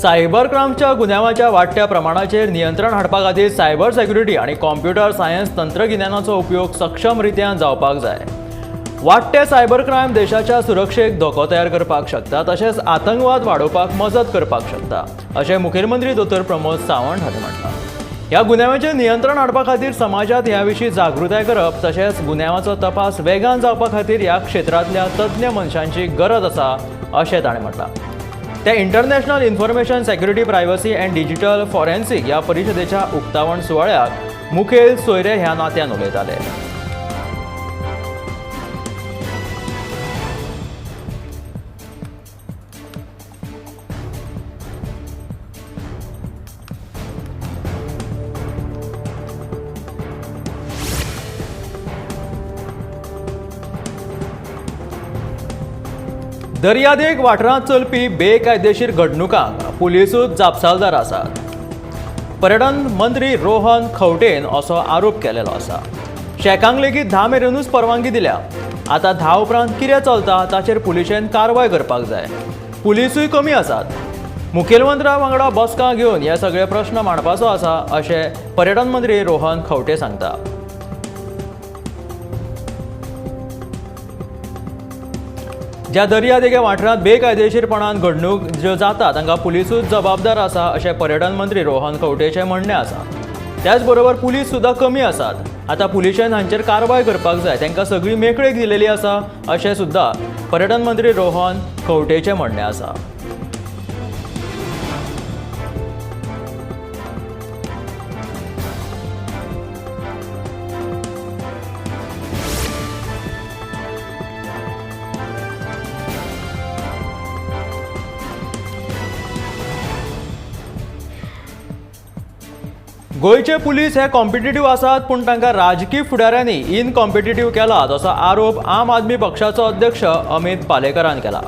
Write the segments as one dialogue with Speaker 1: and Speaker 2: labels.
Speaker 1: Cyber क्राईमच्या गुन्यांवाच्या वाडट्या प्रमाणाचेर नियंत्रण हाडपा खातीर सायबर सेक्युरिटी आनी कॉम्प्युटर सायन्स तंत्रगिन्यानाचो उपयोग सक्षम रित्यान जावपाक जाय। वाडटे सायबर क्रायम देशाच्या सुरक्षेक धोको तयार करपाक शकता, तशेंच आतंकवाद वाडोवपाक मजत करपाक शकता, अशें मुखेलमंत्री दोतोर प्रमोद सावंत हांणी म्हटलां। ह्या गुन्यांवाचेर नियंत्रण हाडपा खातीर समाजात ह्या विशीं जागृताय करप तशेंच गुन्यांवाचो तपास वेगान जावपा खातीर ह्या क्षेत्रांतल्या तज्ञ मनशांची गरज आसा, अशें ताणें म्हटलां। ते international information security privacy and digital forensic ह्या परिशदेच्या उक्तावण सुवाळ्याक मुखेल सोयरे ह्या नात्यान उलयताले। दर्यादेग वाठारांत चलपी बेकायदेशीर घडणुकांक पुलिसूच जापसालदार आसात। पर्यटन मंत्री रोहन खंवटेन असो आरोप केलेलो आसा। शेकांक लेगीत 10 मेरेनूच परवानगी दिल्या। आतां 10 उपरांत कितें चलता ताचेर पुलिशेन कारवाय करपाक जाय। पुलिसूय कमी आसात। मुखेलमंत्र्या वांगडा बसका घेवन हे सगळे प्रश्न मांडपाचो आसा, अशें पर्यटन मंत्री रोहन खंवटे सांगता। ज्या दर्यादेगे वाठारांत बेकायदेशीरपणान घडणूक ज्यो जाता तांकां पुलिसूच जबाबदार आसा, अशें पर्यटन मंत्री रोहन खंवटेचें म्हणणें आसा। त्याच बरोबर पुलीस सुद्दां कमी आसात। आतां पुलिशेन हांचेर कारवाय करपाक जाय, तांकां सगळी मेकळीक दिलेली आसा, अशें सुद्दां पर्यटन मंत्री रोहन खंवटेचें म्हणणें आसा। गोयचे पुलीस हे कॉम्पिटिटीव आसात, पूण तांकां राजकीय फुडाऱ्यांनी इनकॉम्पिटिटीव केला, असो आरोप आम आदमी पक्षाचो अध्यक्ष अमित पालेकरान केला।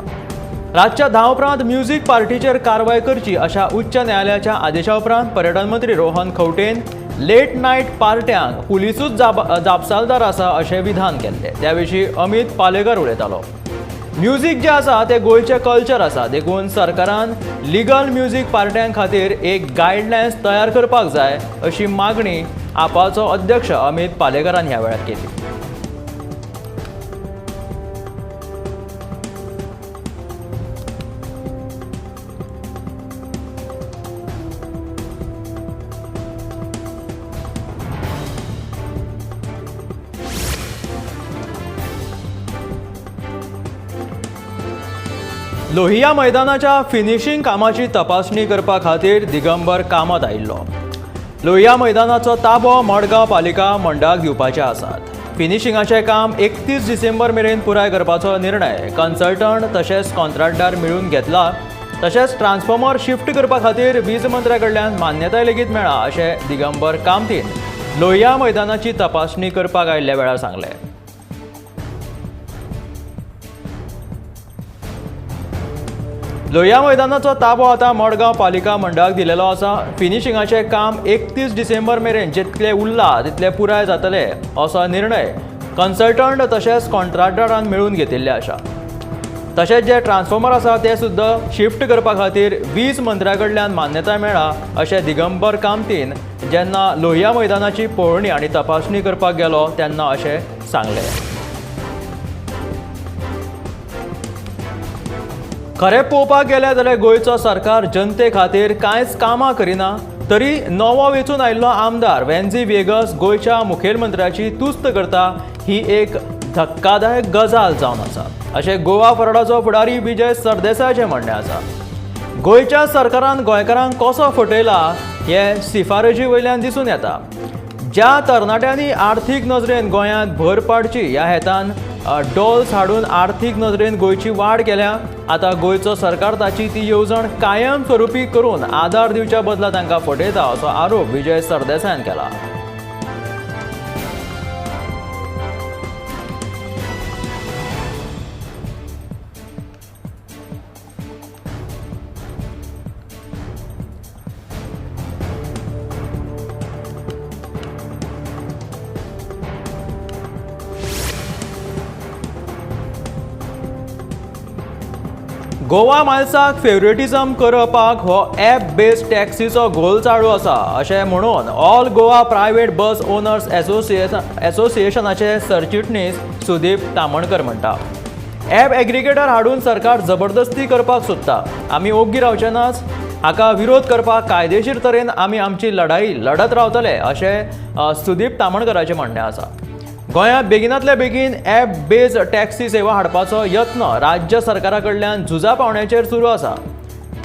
Speaker 1: रातच्या 10 उपरांत म्युझिक पार्टीचेर कारवाय करची अशा उच्च न्यायालयाच्या आदेशा उपरांत पर्यटन मंत्री रोहन खंवटेन लेट नायट पार्ट्यांक पुलिसूच जापसालदार आसा अशें विधान केल्लें। त्या विशीं अमित पालेकर उलयतालो। म्युझिक जे आसा ते गोयचे कल्चर आसा, देखून सरकारान लिगल म्युझिक पार्ट्यां खातीर एक गायडलायन्स तयार करपाक जाय, अशी मागणी आपाचो अध्यक्ष अमित पालेकरान ह्या वेळार केली। लोहिया मैदानाच्या फिनिशिंग कामाची तपासणी करपा खातीर दिगंबर कामात आयिल्लो। लोहिया मैदानाचो ताबो मडगांव पालिका मंडळाक दिवपाचे आसात। फिनिशिंगाचें काम 31 डिसेंबर मेरेन पुराय करपाचो निर्णय कन्सल्टंट तशेंच कॉन्ट्रॅक्टर मेळून घेतला। तशेंच ट्रान्सफॉर्मर शिफ्ट करपा खातीर वीज मंत्र्या कडल्यान मान्यताय लेगीत मेळ्ळा, अशें दिगंबर कामतीन लोहिया मैदानाची तपासणी करपाक आयिल्ल्या वेळार सांगलें। लोहिया मैदानाचो ताबो आतां मडगांव पालिका मंडळाक दिलेलो आसा। फिनिशिंगाचें काम 31 डिसेंबर मेरेन जितले उरला तितले पुराय जातले, असो निर्णय कन्सल्टंट तशेंच कॉन्ट्रॅक्टरान मेळून घेतिल्ले आसा। तशेंच जे ट्रान्सफॉर्मर आसा ते सुद्दां शिफ्ट करपा खातीर वीज मंत्र्या कडल्यान मान्यताय मेळ्ळा, अशें दिगंबर कामतीन जेन्ना लोहिया मैदानाची पळोवणी आनी तपासणी करपाक गेलो तेन्ना अशें सांगलें। खरें पळोवपाक गेलें जाल्यार गोंयचो सरकार जनते खातीर कांयच कामां करिना, तरी नवो वेंचून आयिल्लो आमदार वेन्झी वेगस गोंयच्या मुखेलमंत्र्याची तुस्त करता, ही एक धक्कादायक गजाल जावन आसा, अशें गोवा फॉरवर्डाचो फुडारी विजय सरदेसायाचें म्हणणें आसा। गोंयच्या सरकारान गोंयकारांक कसो फटयला हें शिफारशी वयल्यान दिसून येता। ज्या तरणाट्यांनी आर्थीक नजरेन गोंयांत भर पाडची ह्या हेतान डॉल्स हाडून आर्थीक नजरेन गोंयची वाड केल्या, आतां गोंयचो सरकार ताची ती येवजण कायम स्वरुपी करून आदार दिवच्या बदला तांकां फटयता, असो आरोप विजय सरदेसायान केला। गोवा मायल्साक फेवरेटिझम करपाक हो ॲप बेस्ड टॅक्सीचो घोल चालू आसा अशें म्हणून all Goa private bus owners असोसिएशनाचे सरचिटणीस सुदीप तामणकर म्हणटा. ॲप एग्रिगेटर हाडून सरकार जबरदस्ती करपाक सोदता. आमी ओग्गी रावचे नाच. हाका विरोध करपाक कायदेशीर तरेन आमी आमची लढाई लढत रावतले अशें सुदीप तामणकराचें म्हणणें आसा. गोंयांत बेगिनांतल्या बेगीन ॲप बेस्ड टॅक्सी सेवा हाडपाचो यत्न राज्य सरकारा कडल्यान झुजा पावंड्याचेर सुरू आसा.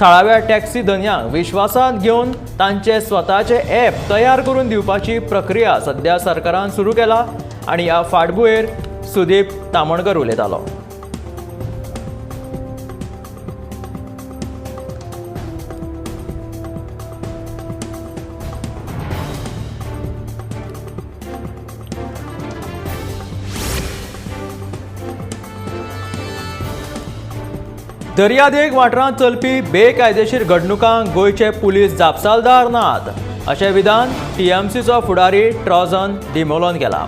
Speaker 1: थळाव्या टॅक्सी धन्यांक विश्वासांत घेवन तांचे स्वताचे ॲप तयार करून दिवपाची प्रक्रिया सध्या सरकारान सुरू केला आनी ह्या फाटभुंयेर सुदीप तामणकर उलयतालो. दर्यादेग वाठारांत चलपी बेकायदेशीर घडणुकांक गोंयचे पुलीस जापसालदार नात अशें विधान टीएमसीचो फुडारी ट्रॉझन डिमोलोन केला.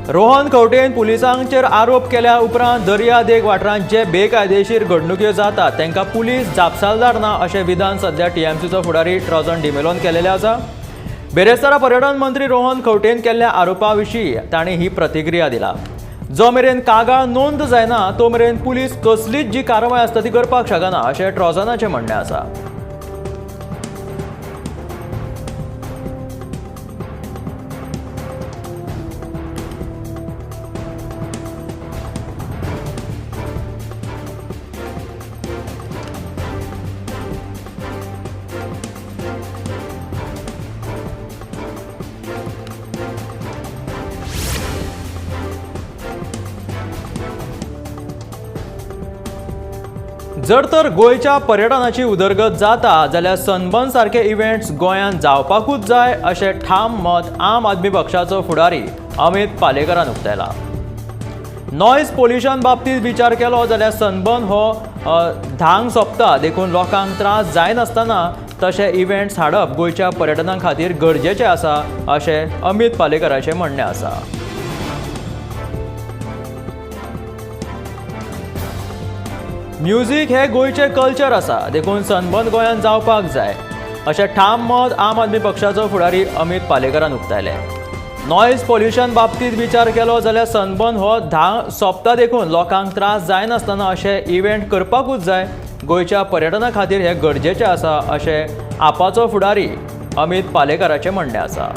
Speaker 1: रोहन खंवटेन पुलिसांचेर आरोप केल्या उपरांत दर्यादेग वाठारांत जे बेकायदेशीर घडणुक्यो जातात तांकां पुलीस जापसालदार ना अशें विधान सध्या टीएमसीचो फुडारी ट्रॉझन डिमोलोन केलेलें आसा. बेरेस्तारा पर्यटन मंत्री रोहन खंवटेन केल्ल्या आरोपा विशीं ताणें ही प्रतिक्रिया दिला. जो मेरेन कागाळ नोंद जायना तो मेरेन पुलीस कसलीच जी कारवाय आसता ती करपाक शकना अशें ट्रॉझनाचें म्हणणें आसा. जर तर गोंयच्या पर्यटनाची उदरगत जाता जाल्यार सनबर्न सारखे इव्हेंट्स गोंयांत जावपाकूच जाय अशें ठाम मत आम आदमी पक्षाचो फुडारी अमित पालेकरान उक्तायला. नॉयज पोल्युशन बाबतींत विचार केलो जाल्यार सनबर्न हो धांग सोंपता देखून लोकांक त्रास जायनासतना तशे इव्हेंट्स हाडप गोंयच्या पर्यटना खातीर गरजेचें आसा अशें अमित पालेकराचें म्हणणें आसा. म्युझिक हे गोंयचे कल्चर आसा देखून सनबर्न गोंयांत जावपाक जाय अशें ठाम मत आम आदमी पक्षाचो फुडारी अमित पालेकरान उक्तायलें. नॉयज पोल्युशन बाबतींत विचार केलो जाल्यार सनबर्न हो धांग सोंपता देखून लोकांक त्रास जायनासतना अशे इव्हेंट करपाकूच जाय गोंयच्या पर्यटना खातीर हें गरजेचें आसा अशें आपाचो फुडारी अमित पालेकराचें म्हणणें आसा.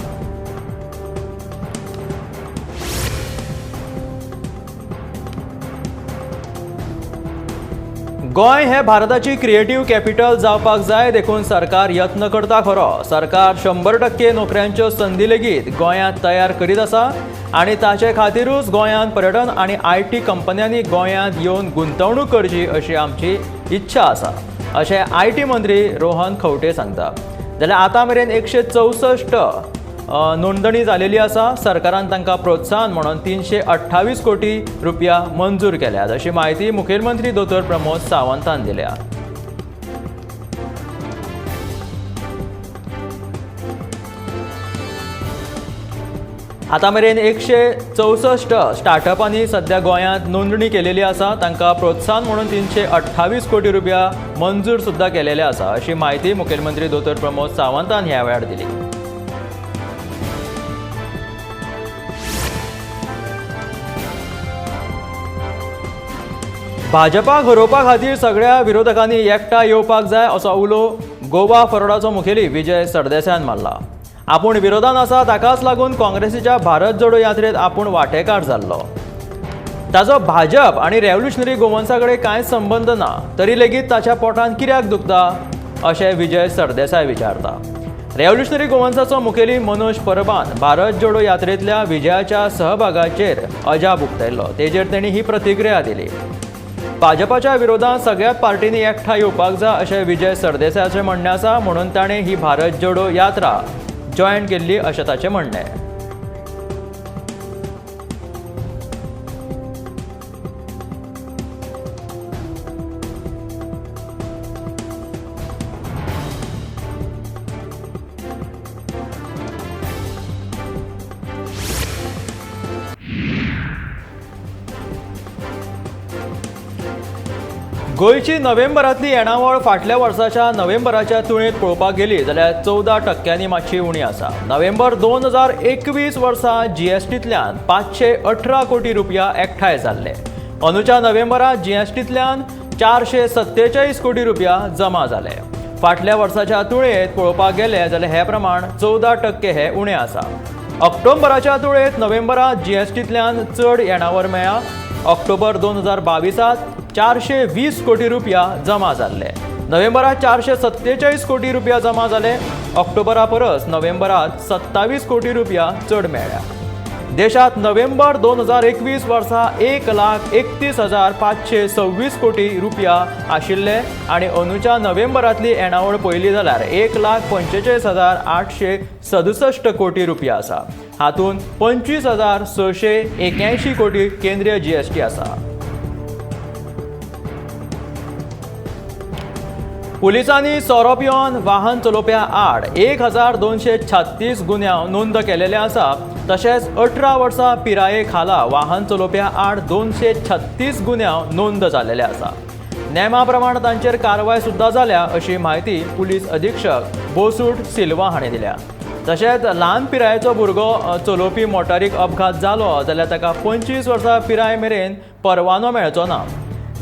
Speaker 1: गोंय हे भारताची क्रिएटिव्ह कॅपिटल जावपाक जाय देखून सरकार यत्न करता खरो. सरकार 100% नोकऱ्यांच्यो संदी लेगीत गोंयांत तयार करीत आसा आनी ताचे खातीरूच गोंयांत पर्यटन आनी IT कंपन्यांनी गोंयांत येवन गुंतवणूक करची अशी आमची इच्छा आसा अशें IT मंत्री रोहन खंवटे सांगता. जाल्यार आतां मेरेन 164 नोंदणी जालेली आसा. सरकारान तांकां प्रोत्साहन म्हणून 328 कोटी रुपया मंजूर केल्यात अशी माहिती मुखेलमंत्री दोतोर प्रमोद सावंतान दिल्या. आतां मेरेन 164 स्टार्टअपांनी सध्या गोंयांत नोंदणी केलेली आसा. तांकां प्रोत्साहन म्हणून 328 कोटी रुपया मंजूर सुद्दां केलेले आसा अशी माहिती मुखेलमंत्री दोतोर प्रमोद सावंतान ह्या वेळार दिली. भाजपाक हरोवपा खातीर सगळ्या विरोधकांनी एकठांय येवपाक जाय असो उलो गोवा फॉरवर्डाचो मुखेली विजय सरदेसायान मारला. आपूण विरोधान आसा ताकाच लागून काँग्रेसीच्या भारत जोडो यात्रेत आपूण वांटेकार जाल्लो. ताजो भाजप आनी रेव्होल्युशनरी गोवन्सा कडेन कांयच संबंद ना तरी लेगीत ताच्या पोटान कित्याक दुखता अशें विजय सरदेसाय विचारता. रेव्होल्युशनरी गोवन्साचो मुखेली मनोज परबान भारत जोडो यात्रेंतल्या विजयाच्या सहभागाचेर अजाप उक्तायल्लो. तेजेर तेणी ही प्रतिक्रिया दिली. भाजपाच्या विरोधात सगळ्याच पार्टींनी एकठांय येवपाक जाय अशें विजय सरदेसायाचें म्हणणें आसा म्हणून ताणें ही भारत जोडो यात्रा जॉयन केल्ली अशें ताचें म्हणणें. गोंयची नोव्हेंबरांतली येणावळ फाटल्या वर्साच्या नोव्हेंबराच्या तुळेंत पळोवपाक गेली जाल्यार 14% मातशी उणी आसा. नोव्हेंबर 2021 वर्सा जीएसटींतल्यान 518 कोटी रुपया एकठांय जाल्ले. अंदूच्या नोव्हेंबरांत जीएसटींतल्यान 447 कोटी रुपया जमा जाले. फाटल्या वर्साच्या तुळेंत पळोवपाक गेले जाल्यार हे प्रमाण 14% हे उणें आसा. ऑक्टोबराच्या तुळेंत नोव्हेंबरांत जीएसटींतल्यान चड येणावळ मेळ्ळा. ऑक्टोबर 2022 420 कोटी रुपया जमा जाल्ले. नोव्हेंबरात 447 कोटी रुपया जमा जाले. ऑक्टोबरा परस नोव्हेंबरात 27 कोटी रुपया चड मेळ्ळ्या. देशात नोव्हेंबर 2021 वर्सा 1,31,526 कोटी रुपया आशिल्ले आणि अंदूच्या नोव्हेंबरांतली येणावळ पळयली जाल्यार 1,45,867 कोटी रुपया आसा. हातूंत 25,681 कोटी केंद्रीय जीएसटी आसा. पुलिसांनी सोरो पिवन वाहन चलोवप्या आड 1,236 गुन्यांव नोंद केलेले आसा. तशेंच 18 वर्सां पिराये खाला वाहन चलोवप्या आड 236 गुन्यांव नोंद जाल्ले आसा. नेमा प्रमाण तांचेर कारवाय सुद्दां जाल्या अशी म्हायती पुलीस अधीक्षक बोसूट सिल्वा हांणी दिल्या. तशेंच ल्हान पिरायेचो भुरगो चलोवपी मोटारीक अपघात जालो जाल्यार ताका 25 वर्सां पिराय मेरेन परवानो मेळचो ना.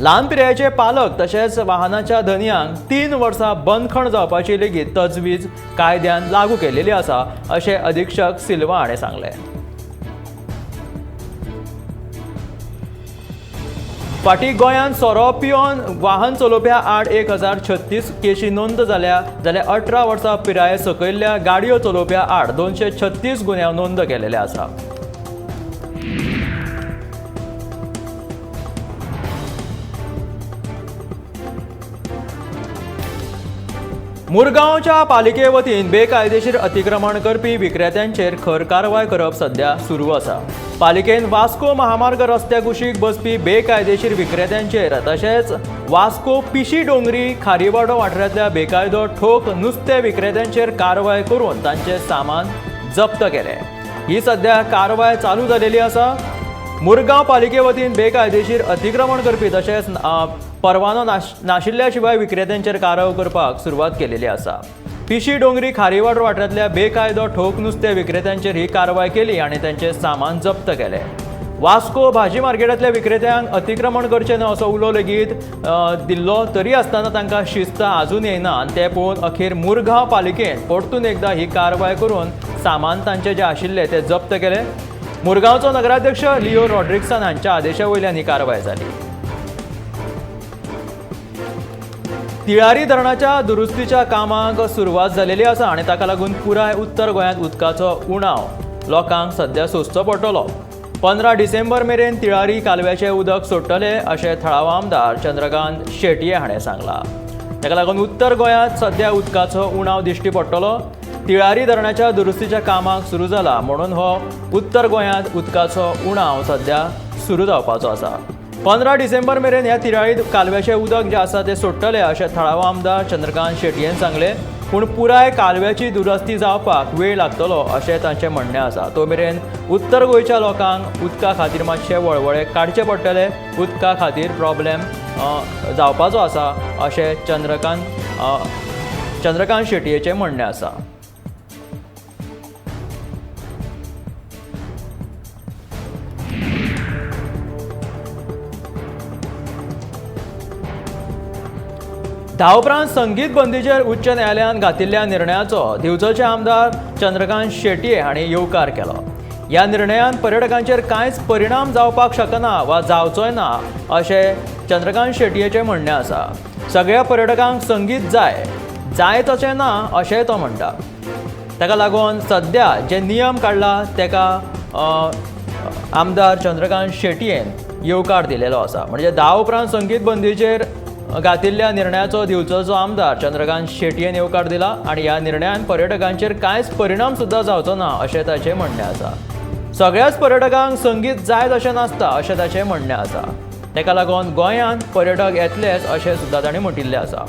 Speaker 1: ल्हान पिरायेचे पालक तशेंच वाहनाच्या धन्यांक 3 वर्सां बंदखण जावपाची लेगीत तजवीज कायद्यान लागू केलेली आसा अशें अधीक्षक सिल्वा हाणें सांगलें. फाटीं गोंयांत सोरो पिवन वाहन चलोवप्या आड 1,036 केशी नोंद जाल्या जाल्यार 18 वर्सां पिराये सकयल्ल्या गाडयो चलोवप्या आड 236 गुन्यांव नोंद केलेले आसा. मुरगांवच्या पालिके वतीन बेकायदेशीर अतिक्रमण करपी विक्रेत्यांचेर खर कारवाय करप सध्या सुरू आसा. पालिकेन वास्को महामार्ग रस्त्या कुशीक बसपी बेकायदेशीर विक्रेत्यांचेर तशेंच वास्को पिशी डोंगरी खारीवाडो वाठारांतल्या बेकायदो ठोक नुस्तें विक्रेत्यांचेर कारवाय करून तांचें सामान जप्त केलें. ही सध्या कारवाय चालू जालेली आसा. मुरगांव पालिके वतीन बेकायदेशीर अतिक्रमण करपी तशेंच परवानो नाशिल्ल्या शिवाय विक्रेत्यांचेर कारवाय करपाक सुरवात केलेली आसा. पिशी डोंगरी खारीवाड वाठारांतल्या बेकायदो ठोक नुस्तें विक्रेत्यांचेर ही कारवाय केली आनी तांचें सामान जप्त केलें. वास्को भाजी मार्केटांतल्या विक्रेत्यांक अतिक्रमण करचें न्हय असो उलो लेगीत दिल्लो तरी आसतना तांकां शिस्त आजून येना आनी तें पळोवन अखेर मुरगांव पालिकेन परतून एकदां ही कारवाय करून सामान तांचें जें आशिल्लें तें जप्त केलें. मुरगांवचो नगराध्यक्ष लिओ रॉड्रिक्सन हांच्या आदेशा वयल्यान ही कारवाय जाली. तिळारी धरणाच्या दुरुस्तीच्या कामाक सुरवात जालेली आसा आनी ताका लागून पुराय उत्तर गोंयांत उदकाचो उणाव लोकांक सध्या सोंसचो पडटलो. 15 डिसेंबर मेरेन तिळारी कालव्याचें उदक सोडटले अशें थळावो आमदार चंद्रकांत शेटये हाणें सांगलां. ताका लागून उत्तर गोंयांत सध्या उदकाचो उणाव दिश्टी पडटलो. तिळारी धरणाच्या दुरुस्तीच्या कामाक सुरू जाला म्हणून हो उत्तर गोंयांत उदकाचो उणाव सध्या सुरू जावपाचो आसा. 15 डिसेंबर मेरेन ह्या तिळारी कालव्याचें उदक जें आसा तें सोडटलें अशें थळावो आमदार चंद्रकांत शेटयेन सांगलें. पूण पुराय कालव्याची दुरुस्ती जावपाक वेळ लागतलो अशें तांचें म्हणणें आसा. तो मेरेन उत्तर गोंयच्या लोकांक उदका खातीर मातशें वळवळे काडचे पडटले. उदका खातीर प्रॉब्लेम जावपाचो आसा अशें चंद्रकांत शेटयेचें म्हणणें आसा. धा उपरांत संगीत बंदीचेर उच्च न्यायालयान घातिल्ल्या निर्णयाचो दिवचलचे आमदार चंद्रकांत शेटये हांणी येवकार केलो. ह्या निर्णयान पर्यटकांचेर कांयच परिणाम जावपाक शकना वा जावचोय ना अशें चंद्रकांत शेटयेचें म्हणणें आसा. सगळ्या पर्यटकांक संगीत जाय तशें ना अशेंय तो म्हणटा. ताका लागून सध्या जे नियम काडला ताका आमदार चंद्रकांत शेटयेन येवकार दिलेलो आसा. म्हणजे 10 उपरांत संगीत बंदीचेर घातिल्ल्या निर्णयाचो दिवचलचो आमदार चंद्रकांत शेटयेन येवकार दिला आनी ह्या निर्णयान पर्यटकांचेर कांयच परिणाम सुद्दां जावचो ना अशें ताचें म्हणणें आसा. सगळ्याच पर्यटकांक संगीत जाय तशें नासता अशें ताचें म्हणणें आसा. ताका लागून गोंयांत पर्यटक येतलेच अशें सुद्दां ताणें म्हटिल्लें आसा.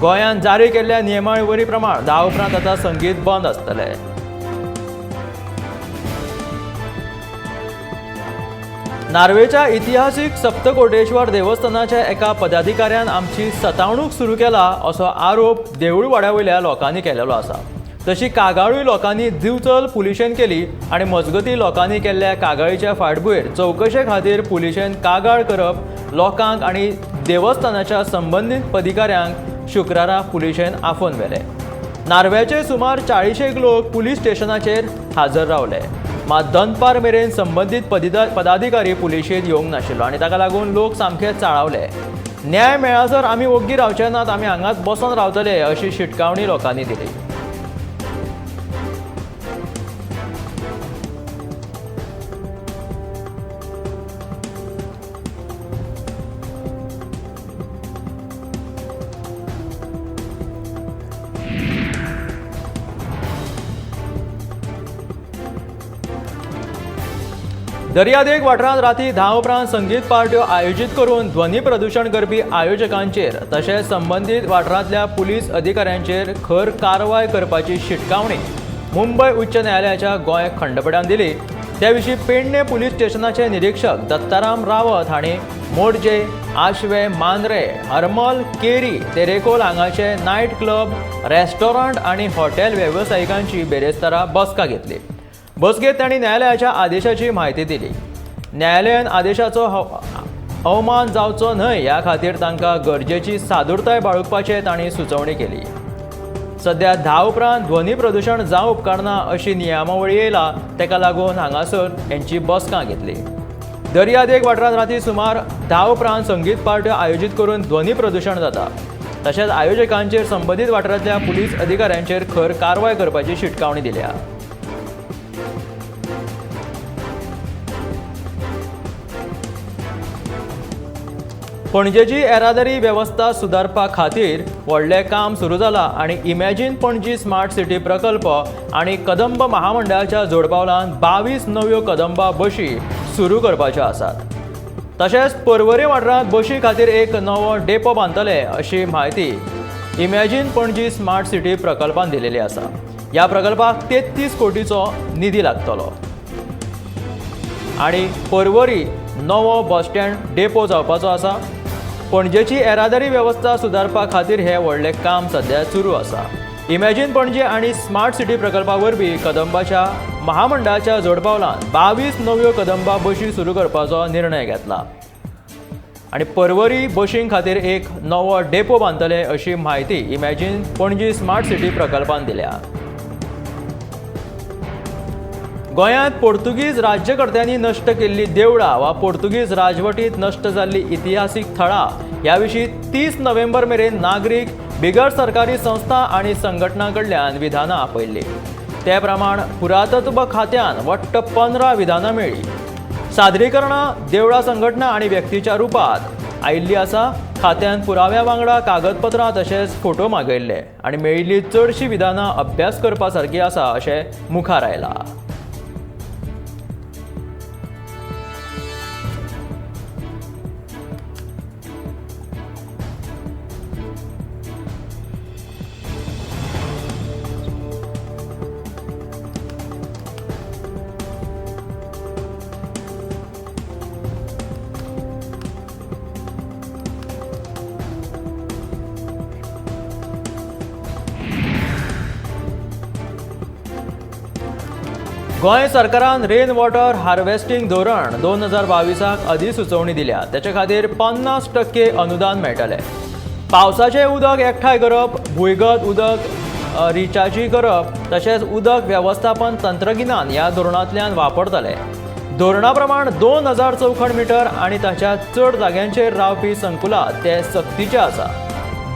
Speaker 1: गोंयांत जारी केल्ल्या नियमावळी प्रमाण 10 उपरांत आतां संगीत बंद आसतलें. नार्वेच्या इतिहासीक सप्तकोटेश्वर देवस्थानाच्या एका पदाधिकाऱ्यान आमची सतावणूक सुरू केला असो आरोप देवूळ वाड्यावयल्या लोकांनी केलेलो आसा. तशी कागाळूय लोकांनी दिवचल पुलिशेन केली आनी मजगती लोकांनी केल्ल्या कागाळीच्या फाटभुंयेर चवकशे खातीर पुलिशेन कागाळ करप लोकांक आनी देवस्थानाच्या संबंदीत अधिकाऱ्यांक शुक्रारा पुलिशेन आफोवन व्हेले. नार्वेचे सुमार 40 लोक पुलीस स्टेशनाचेर हाजर रावले. मात दनपार मेरेन संबंदीत पदाधिकारी पुलिशेंत येवंक नाशिल्लो आनी ताका लागून लोक सामके चाळावले. न्याय मेळासर आमी ओग्गी रावचे नात, आमी हांगाच बसून रावतले अशी शिटकावणी लोकांनी दिली. दर्यादेग वाठारांत राती 10 उपरांत संगीत पार्ट्यो आयोजीत करून ध्वनी प्रदूषण करपी आयोजकांचेर तशेंच संबंदीत वाठारांतल्या पुलीस अधिकाऱ्यांचेर खर कारवाय करपाची शिटकावणी मुंबय उच्च न्यायालयाच्या गोंय खंडपीठान दिली. त्या विशीं पेडणे पुलीस स्टेशनाचे निरीक्षक दत्ताराम रावत हांणी मोरजे, आशवे, मांद्रे, हरमल, केरी, तेरेखोल हांगाचे नायट क्लब, रेस्टॉरंट आनी हॉटेल वेवसायिकांची बेरेस्तारा बसका घेतली. बसकेत तांणी न्यायालयाच्या आदेशाची म्हायती दिली. न्यायालयान आदेशाचो अवमान जावचो न्हय ह्या खातीर तांकां गरजेची सादूरताय बाळगपाचें तांणी सुचोवणी केली. सध्या 10 उपरांत ध्वनी प्रदूषण जावं उपकारना अशी नियमावळी येयला, तेका लागून हांगासर हेंची बसका घेतली. दर्यादेग वाठारांत राती सुमार 10 उपरांत संगीत पार्ट्यो आयोजीत करून ध्वनी प्रदूषण जाता. तशेंच आयोजकांचेर संबंदीत वाठारांतल्या पुलीस अधिकाऱ्यांचेर खर कारवाय करपाची शिटकावणी दिल्या. पणजेची येरादारी वेवस्था सुदारपा खातीर व्हडलें काम सुरू जाला आनी इमॅजिन पणजी स्मार्ट सिटी प्रकल्प आनी कदंब महामंडळाच्या जोडपावलान 22 नव्यो कदंबा बशी सुरू करपाच्यो आसात. तशेंच पर्वरी वाठारांत बशी खातीर एक नवो डेपो बांदतले अशी म्हायती इमॅजिन पणजी स्मार्ट सिटी प्रकल्पान दिलेली आसा. ह्या प्रकल्पाक 33 कोटीचो निधी लागतलो आनी पर्वरी नवो बस स्टँड डेपो जावपाचो आसा. पणजेची येरादारी वेवस्था सुदारपा खातीर हे व्हडलें काम सध्या सुरू आसा. इमॅजिन पणजी आनी स्मार्ट सिटी प्रकल्पा वरवीं कदंबाच्या महामंडळाच्या जोडपावलान 22 नव्यो कदंबा बशी सुरू करपाचो निर्णय घेतला आनी पर्वरी बशीं खातीर एक नवो डेपो बांदतले अशी म्हायती इमॅजिन पणजी स्मार्ट सिटी प्रकल्पान दिल्या. गोंयांत पोर्तुगीज राज्यकर्त्यांनी नश्ट केल्ली देवळां वा पोर्तुगीज राजवटींत नश्ट जाल्ली इतिहासीक थळां ह्या विशीं 30 नोव्हेंबर मेरेन नागरीक, बिगर सरकारी संस्था आनी संघटनां कडल्यान विधानां आपयल्लीं. ते प्रमाण पुरातत्व खात्यान वट्ट 15 विधानां मेळ्ळी. सादरीकरणां देवळां, संघटना आनी व्यक्तीच्या रुपांत आयिल्लीं आसा. खात्यान पुराव्या वांगडा कागदपत्रां तशेंच फोटो मागयल्ले आनी मेळिल्लीं चडशीं विधानां अभ्यास करपा सारकीं आसा अशें मुखार आयलां. गोंय सरकारान रेन वॉटर हार्वेस्टिंग धोरण 2022 अधिसुचोवणी दिल्या. तेचे खातीर 50% अनुदान मेळटलें. पावसाचें उदक एकठांय करप, भुंयगत उदक रिचार्जी करप तशेंच उदक वेवस्थापन तंत्रगिन्यान ह्या धोरणांतल्यान वापरतले. धोरणा प्रमाण 2000 चौखण मिटर आनी ताच्या चड जाग्यांचेर रावपी संकुलांत ते सक्तीचे आसा.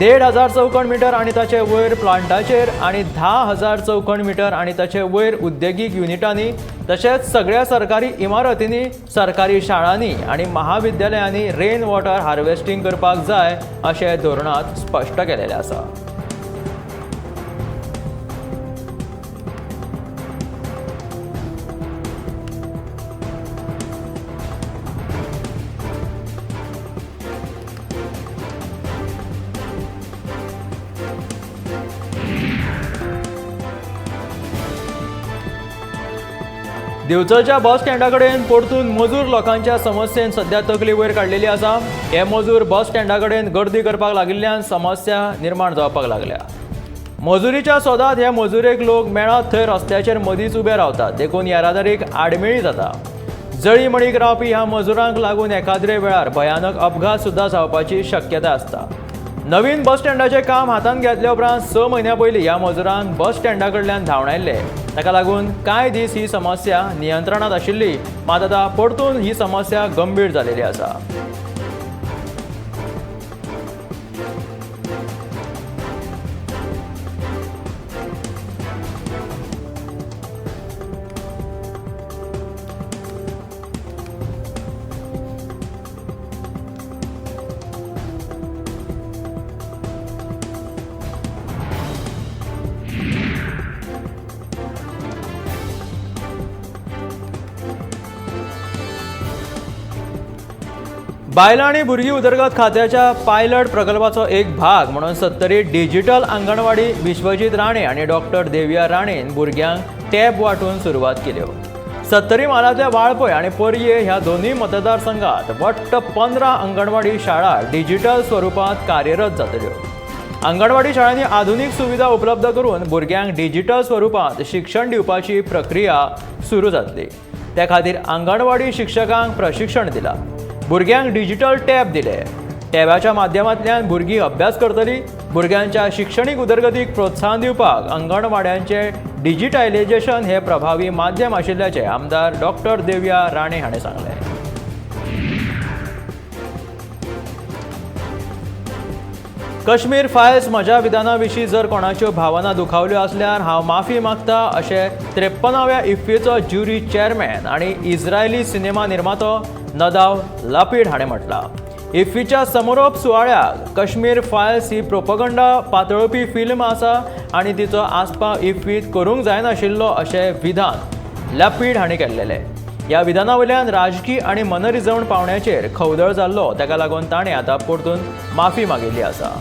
Speaker 1: 1500 चौखण मिटर आनी ताचे वयर प्लांटाचेर आनी 10,000 चौखण मिटर आनी ताचे वयर उद्देगीक युनिटांनी तशेंच सगळ्या सरकारी इमारतींनी, सरकारी शाळांनी आनी महाविद्यालयांनी रेन वॉटर हार्वेस्टिंग करपाक जाय अशें धोरणांत स्पश्ट केलेलें आसा. दिवचलच्या बस स्टँडा कडेन परतून मजूर लोकांच्या समस्येन सध्या तकली वयर काडलेली आसा. हे मजूर बस स्टँडा कडेन गर्दी करपाक लागिल्ल्यान समस्या निर्माण जावपाक लागल्या. मजुरीच्या सोदात हे मजुरेक लोक मेळत थंय रस्त्याचेर मदींच उबे रावतात, देखून येरादारीक आडमेळी जाता. जळीमळीक रावपी ह्या मजुरांक लागून एखाद्रे वेळार भयानक अपघात सुद्धा जावपाची शक्यताय आसता. नवीन बस स्टँडाचें काम हातांत घेतल्या उपरांत 6 म्हयन्यां पयलीं ह्या मजुरांक बस स्टँडा कडल्यान धांवडायल्ले. ताका लागून कांय दीस ही समस्या नियंत्रणांत आशिल्ली, मात आतां परतून ही समस्या गंभीर जालेली आसा. बायलां आनी भुरगीं उदरगत खात्याच्या पायलट प्रकल्पाचो एक भाग म्हणून 70 डिजिटल अंगणवाडी विश्वजीत राणे आणि डॉक्टर देविया राणेन भुरग्यांक टॅब वांटून सुरवात केल्यो. 70 म्हालांतल्या वाळपय आनी पर्ये ह्या दोनूय मतदारसंघात वट्ट 15 अंगणवाडी शाळा डिजिटल स्वरुपात कार्यरत जातल्यो. अंगणवाडी शाळांनी आधुनीक सुविधा उपलब्ध करून भुरग्यांक डिजिटल स्वरुपात शिक्षण दिवपाची प्रक्रिया सुरू जातली. त्या खातीर अंगणवाडी शिक्षकांक प्रशिक्षण दिलां. भुरग्यांक डिजिटल टॅब दिले. टॅबाच्या माध्यमांतल्यान भुरगीं अभ्यास करतलीं. भुरग्यांच्या शिक्षणीक उदरगतीक प्रोत्साहन दिवपाक अंगणवाड्यांचे डिजिटायलायझेशन हे प्रभावी माध्यम आशिल्ल्याचे आमदार डॉक्टर देविया राणे हाणें सांगलें. कश्मीर फायल्स म्हज्या विधाना विशीं जर कोणाच्यो भावना दुखावल्यो आसल्यार हांव माफी मागतां अशें 53व्या इफ्फीचो ज्युरी चेअरमॅन आनी इस्रायली सिनेमा निर्मातो नदाव लापीड हाणें म्हटलां. इफ्फीच्या समारोप सुवाळ्याक कश्मीर फायल्स ही प्रोपगंडा पातळपी फिल्म आसा आनी तिचो आस्पाव इफ्फीत करूंक जायनाशिल्लो अशें विधान लापीड हाणें केल्लेलें. ह्या विधाना वयल्यान राजकी आनी मनरिजवण पावण्याचेर खवदळ जाल्लो, ताका लागून ताणें आतां परतून माफी मागिल्ली आसा.